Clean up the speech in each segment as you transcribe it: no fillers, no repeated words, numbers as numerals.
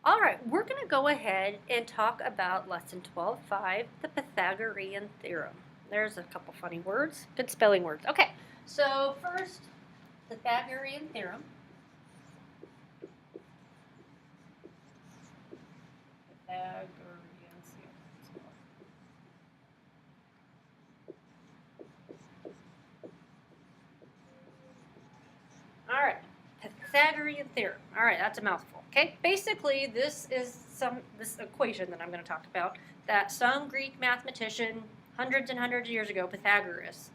All right, we're going to go ahead and talk about lesson 12.5, the Pythagorean Theorem. There's a couple funny words, good spelling words. Okay, so first, Pythagorean Theorem. Pythagorean Theorem. All right, Pythagorean Theorem. All right, that's a mouthful. Okay, basically this is this equation that I'm going to talk about that some Greek mathematician hundreds and hundreds of years ago, Pythagoras,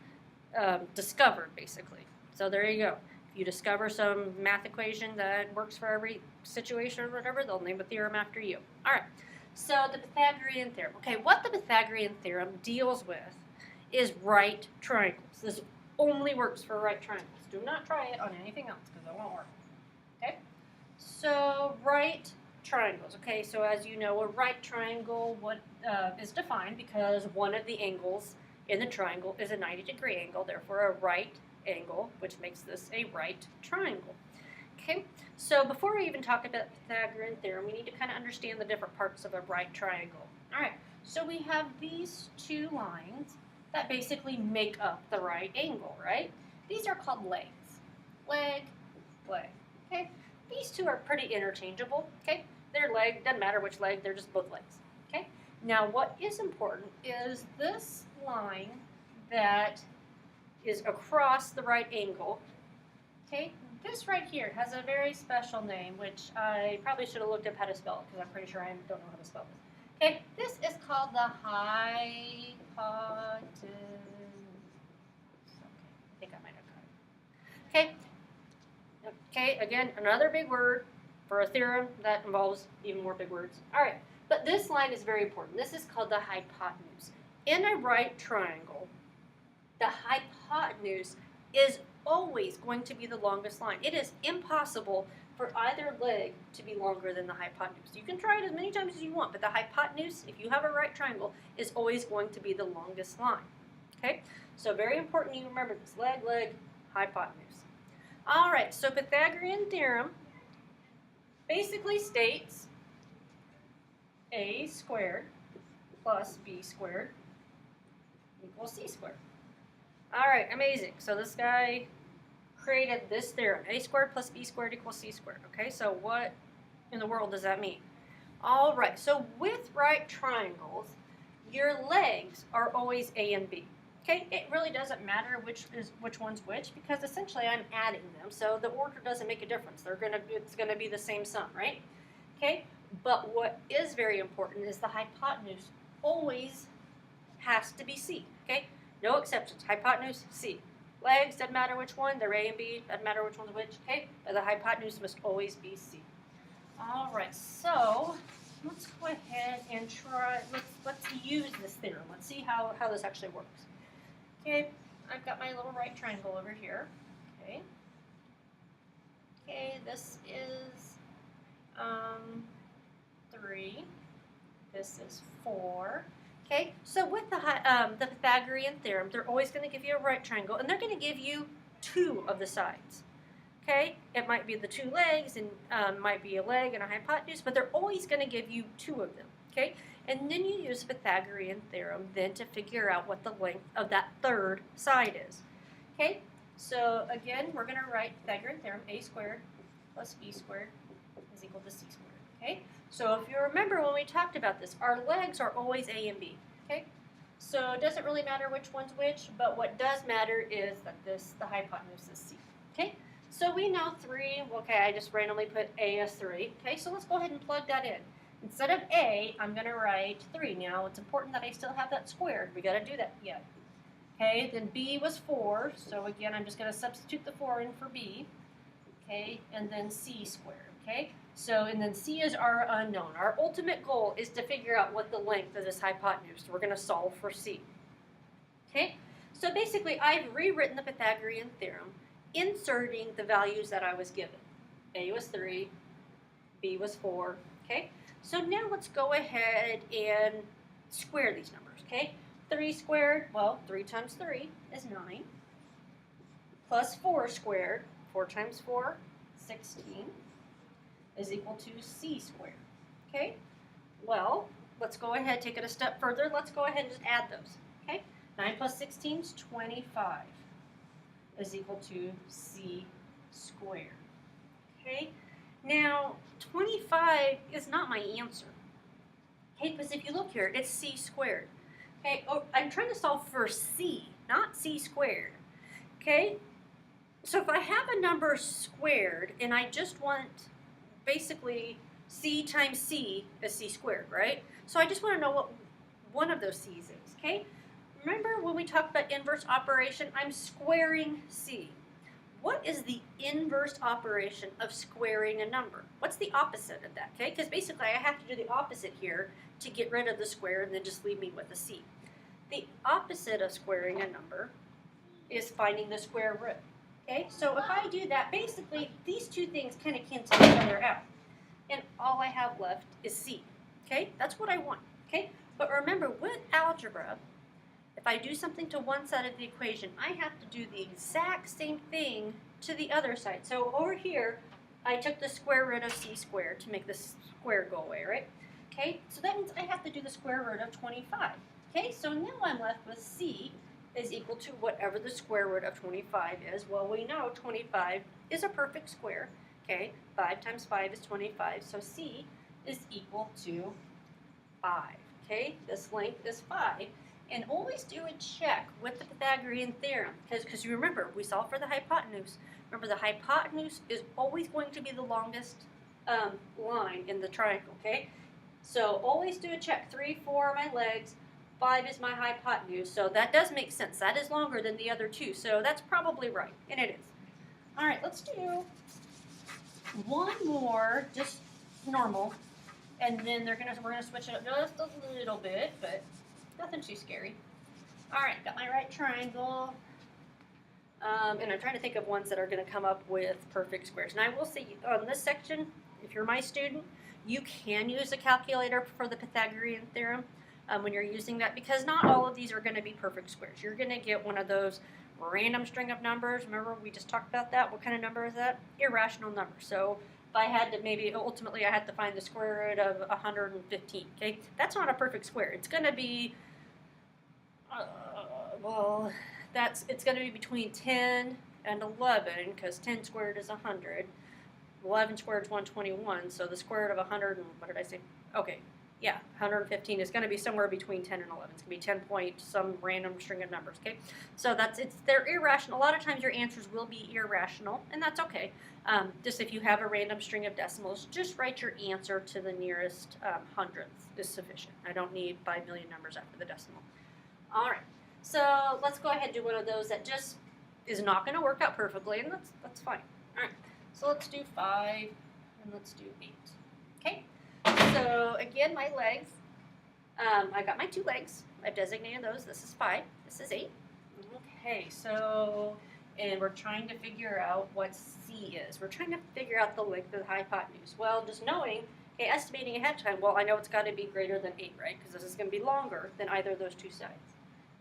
discovered basically. So there you go. If you discover some math equation that works for every situation or whatever, they'll name a theorem after you. All right. So the Pythagorean theorem. Okay, what the Pythagorean theorem deals with is right triangles. This only works for right triangles. Do not try it on anything else because it won't work. Okay? So right triangles. Okay, so as you know, a right triangle is defined because one of the angles in the triangle is a 90-degree angle, therefore a right angle, which makes this a right triangle. Okay, so before we even talk about the Pythagorean theorem, we need to kind of understand the different parts of a right triangle. All right, so we have these two lines that basically make up the right angle, right? These are called legs. Leg, leg. Okay, these two are pretty interchangeable. Okay, they're leg, doesn't matter which leg, they're just both legs. Okay, now what is important is this line that is across the right angle. Okay, this right here has a very special name, which I probably should have looked up how to spell it because I'm pretty sure I don't know how to spell this. Okay, this is called the hypotenuse. I think I might have got it. Okay, again, another big word for a theorem that involves even more big words. All right, but this line is very important. This is called the hypotenuse. In a right triangle, the hypotenuse is always going to be the longest line. It is impossible for either leg to be longer than the hypotenuse. You can try it as many times as you want, but the hypotenuse, if you have a right triangle, is always going to be the longest line. Okay, so very important you remember this: leg, leg, hypotenuse. All right, so Pythagorean theorem basically states a squared plus b squared equals c squared. All right, amazing. So this guy created this theorem, a squared plus b squared equals c squared. Okay, so what in the world does that mean? All right, so with right triangles, your legs are always a and b. Okay, it really doesn't matter which one's which because essentially I'm adding them, so the order doesn't make a difference. It's gonna be the same sum, right? Okay, but what is very important is the hypotenuse always has to be c. Okay. No exceptions. Hypotenuse, C. Legs, doesn't matter which one. They're A and B. Doesn't matter which one's which. Okay? But the hypotenuse must always be C. All right. So let's go ahead and try. Let's use this theorem. Let's see how this actually works. Okay. I've got my little right triangle over here. Okay. Okay. This is 3. This is 4. Okay, so with the Pythagorean theorem, they're always going to give you a right triangle, and they're going to give you 2 of the sides. Okay, it might be the 2 legs, and might be a leg and a hypotenuse, but they're always going to give you 2 of them. Okay, and then you use the Pythagorean theorem then to figure out what the length of that third side is. Okay, so again, we're going to write Pythagorean theorem: a squared plus b squared is equal to c squared. Okay, so if you remember when we talked about this, our legs are always A and B. Okay, so it doesn't really matter which one's which, but what does matter is that the hypotenuse is C. Okay, so we know 3. Okay, I just randomly put A as 3. Okay, so let's go ahead and plug that in. Instead of A, I'm going to write 3. Now it's important that I still have that squared. We got to do that yet. Okay, then B was 4. So again, I'm just going to substitute the 4 in for B. Okay, and then C squared. Okay, so and then C is our unknown. Our ultimate goal is to figure out what the length of this hypotenuse. We're going to solve for C. Okay, so basically I've rewritten the Pythagorean theorem, inserting the values that I was given. A was 3, B was 4. Okay, so now let's go ahead and square these numbers. Okay, 3 squared, well, 3 times 3 is 9, plus 4 squared, 4 times 4, 16. Is equal to c squared. Okay, well, let's go ahead, take it a step further. Let's go ahead and just add those. Okay, 9 plus 16 is 25 is equal to c squared. Okay, now 25 is not my answer. Okay, because if you look here, it's c squared. Okay, oh, I'm trying to solve for c, not c squared. Okay, so if I have a number squared and I just want basically c times c is c squared, right? So I just want to know what one of those c's is, okay? Remember when we talked about inverse operation, I'm squaring c. What is the inverse operation of squaring a number? What's the opposite of that, okay? Because basically I have to do the opposite here to get rid of the square and then just leave me with a c. The opposite of squaring a number is finding the square root. Okay, so if I do that, basically these two things kind of cancel each other out. And all I have left is c. Okay, that's what I want. Okay, but remember with algebra, if I do something to one side of the equation, I have to do the exact same thing to the other side. So over here, I took the square root of c squared to make the square go away, right? Okay, so that means I have to do the square root of 25. Okay, so now I'm left with c is equal to whatever the square root of 25 is. Well, we know 25 is a perfect square. Okay, 5 times 5 is 25, so c is equal to 5. Okay, this length is 5. And always do a check with the Pythagorean theorem, because you remember, we solved for the hypotenuse. Remember, the hypotenuse is always going to be the longest line in the triangle, okay? So always do a check. 3, 4 are my legs. 5 is my hypotenuse, so that does make sense. That is longer than the other two, so that's probably right, and it is. All right, let's do one more, just normal, and then we're gonna switch it up just a little bit, but nothing too scary. All right, got my right triangle, and I'm trying to think of ones that are gonna come up with perfect squares. And I will say on this section, if you're my student, you can use a calculator for the Pythagorean theorem. When you're using that, because not all of these are going to be perfect squares. You're going to get one of those random string of numbers. Remember we just talked about that? What kind of number is that? Irrational number. So if I had to ultimately I had to find the square root of 115, okay? That's not a perfect square. It's going to be, it's going to be between 10 and 11, because 10 squared is 100. 11 squared is 121, so the square root of 100, and what did I say? Okay. Yeah, 115 is going to be somewhere between 10 and 11. It's going to be 10 point some random string of numbers, okay? So they're irrational. A lot of times your answers will be irrational, and that's okay. Just if you have a random string of decimals, just write your answer to the nearest hundredth is sufficient. I don't need 5 million numbers after the decimal. All right, so let's go ahead and do one of those that just is not going to work out perfectly, and that's fine. All right, so let's do 5, and let's do 8, okay? So again, my legs, I got my 2 legs. I've designated those. This is 5. This is 8. Okay, so, and we're trying to figure out what C is. We're trying to figure out the length of the hypotenuse. Well, just knowing, okay, estimating ahead of time, well, I know it's got to be greater than 8, right? Because this is going to be longer than either of those two sides.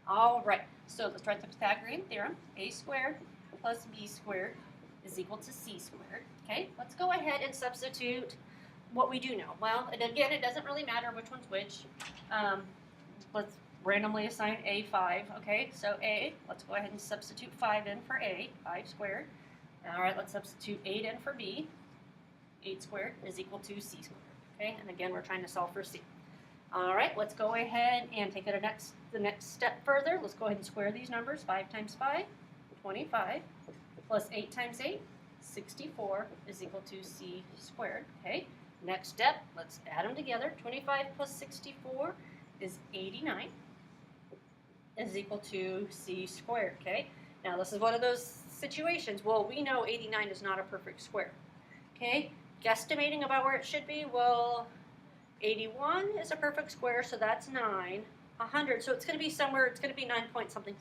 All right, so let's write the Pythagorean theorem. A squared plus b squared is equal to c squared. Okay, let's go ahead and substitute what we do know. Well, and again, it doesn't really matter which one's which. Let's randomly assign a 5, okay? So a, let's go ahead and substitute 5 in for a, 5 squared. All right, let's substitute 8 in for b. 8 squared is equal to c squared, okay? And again, we're trying to solve for c. All right, let's go ahead and take it the next step further. Let's go ahead and square these numbers. 5 times 5, 25, plus 8 times 8, 64 is equal to c squared, okay? Next step, let's add them together. 25 plus 64 is 89, is equal to c squared, okay? Now this is one of those situations, well, we know 89 is not a perfect square, okay? Guesstimating about where it should be, well, 81 is a perfect square, so that's 9. 100, so it's going to be somewhere, it's going to be 9 point something,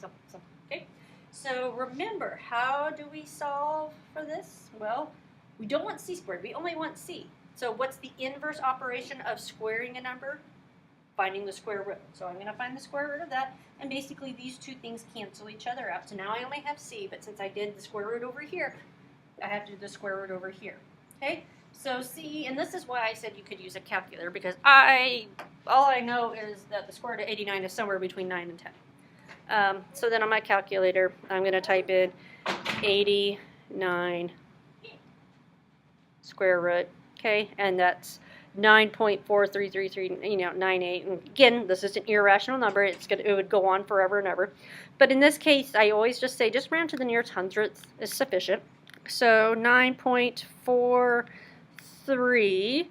okay? So remember, how do we solve for this? Well, we don't want c squared, we only want c. So what's the inverse operation of squaring a number? Finding the square root. So I'm going to find the square root of that, and basically these two things cancel each other out. So now I only have c, but since I did the square root over here, I have to do the square root over here. Okay, so C, and this is why I said you could use a calculator, because all I know is that the square root of 89 is somewhere between 9 and 10. So then on my calculator, I'm going to type in 89 square root, okay, and that's 9.4333, 98. And again, this is an irrational number. It would go on forever and ever. But in this case, I always just say just round to the nearest hundredth is sufficient. So 9.43.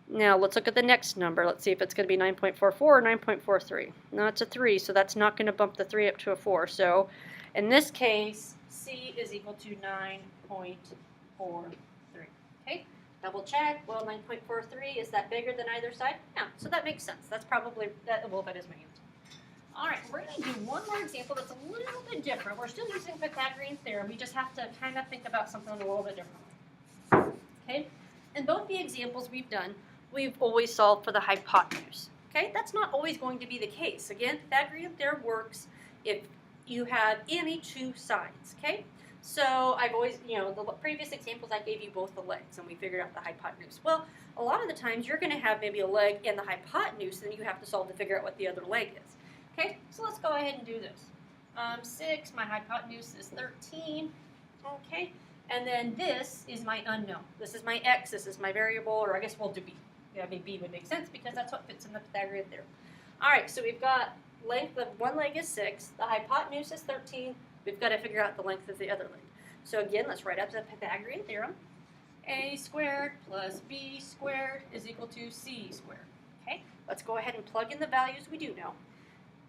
Now let's look at the next number. Let's see if it's going to be 9.44 or 9.43. No, it's a 3, so that's not going to bump the 3 up to a 4. So in this case, C is equal to 9.43. Okay, double check. Well, 9.43, is that bigger than either side? Yeah, so that makes sense. That's probably, that is my answer. All right, we're going to do one more example that's a little bit different. We're still using Pythagorean theorem. We just have to kind of think about something a little bit differently. Okay, in both the examples we've done, we've always solved for the hypotenuse. Okay, that's not always going to be the case. Again, Pythagorean theorem works if you have any two sides. Okay, so I've always, the previous examples I gave you both the legs, and we figured out the hypotenuse. Well, a lot of the times you're going to have maybe a leg and the hypotenuse, and you have to solve to figure out what the other leg is. Okay, so let's go ahead and do this. 6, my hypotenuse is 13. Okay, and then this is my unknown. This is my x, this is my variable, or I guess we'll do b. Yeah, I mean, b would make sense because that's what fits in the Pythagorean theorem. All right, so we've got length of one leg is 6, the hypotenuse is 13. We've got to figure out the length of the other leg. So again, let's write up the Pythagorean theorem. A squared plus b squared is equal to c squared. Okay, let's go ahead and plug in the values we do know.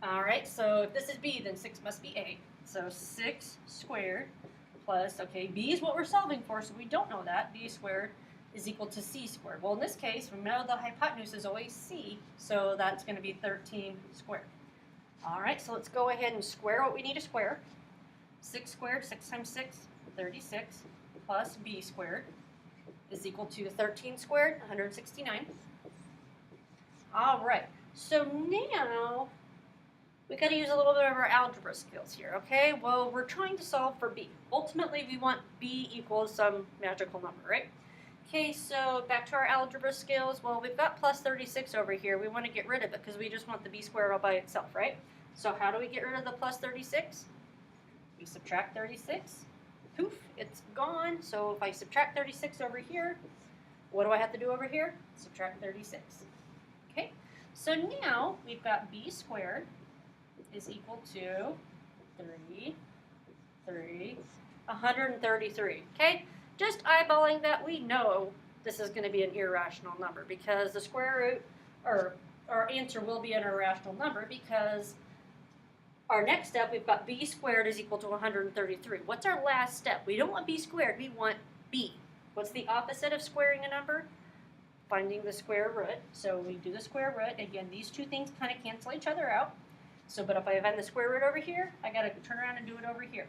All right, so if this is b, then 6 must be a. So 6 squared plus, okay, b is what we're solving for, so we don't know that. B squared is equal to c squared. Well, in this case, we know the hypotenuse is always c, so that's going to be 13 squared. All right, so let's go ahead and square what we need to square. 6 squared, 6 times 6, 36, plus b squared is equal to 13 squared, 169. All right, so now we got to use a little bit of our algebra skills here, okay? Well, we're trying to solve for b. Ultimately, we want b equals some magical number, right? Okay, so back to our algebra skills. Well, we've got plus 36 over here. We want to get rid of it because we just want the b squared all by itself, right? So how do we get rid of the plus 36? We subtract 36. Poof, it's gone. So if I subtract 36 over here, what do I have to do over here? Subtract 36. Okay, so now we've got b squared is equal to 133. Okay, just eyeballing that, we know this is going to be an irrational number because the square root, or our answer will be an irrational number because our next step, we've got b squared is equal to 133. What's our last step? We don't want b squared, we want b. What's the opposite of squaring a number? Finding the square root. So we do the square root. Again, these two things kind of cancel each other out. So, but if I find the square root over here, I got to turn around and do it over here.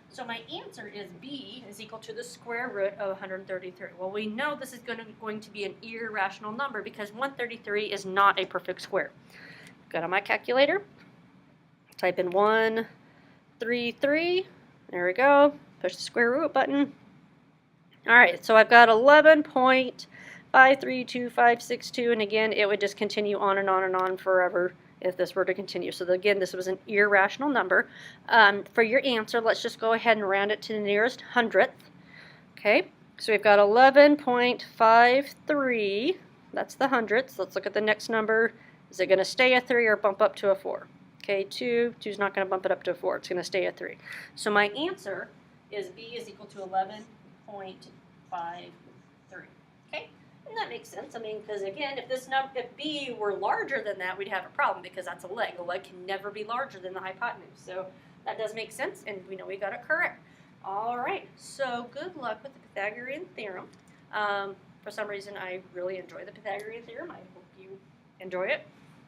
So my answer is b is equal to the square root of 133. Well, we know this is going to be an irrational number because 133 is not a perfect square. Got on my calculator. Type in 133. There we go. Push the square root button. All right, so I've got 11.532562, and again, it would just continue on and on and on forever if this were to continue. So again, this was an irrational number. For your answer, let's just go ahead and round it to the nearest hundredth. Okay, so we've got 11.53. That's the hundredths. Let's look at the next number. Is it going to stay a 3 or bump up to a 4? Okay, 2 is not going to bump it up to a 4. It's going to stay a 3. So my answer is b is equal to 11.53. Okay, and that makes sense. I mean, because again, if b were larger than that, we'd have a problem because that's a leg. A leg can never be larger than the hypotenuse. So that does make sense, and we know we got it correct. All right, so good luck with the Pythagorean theorem. For some reason, I really enjoy the Pythagorean theorem. I hope you enjoy it.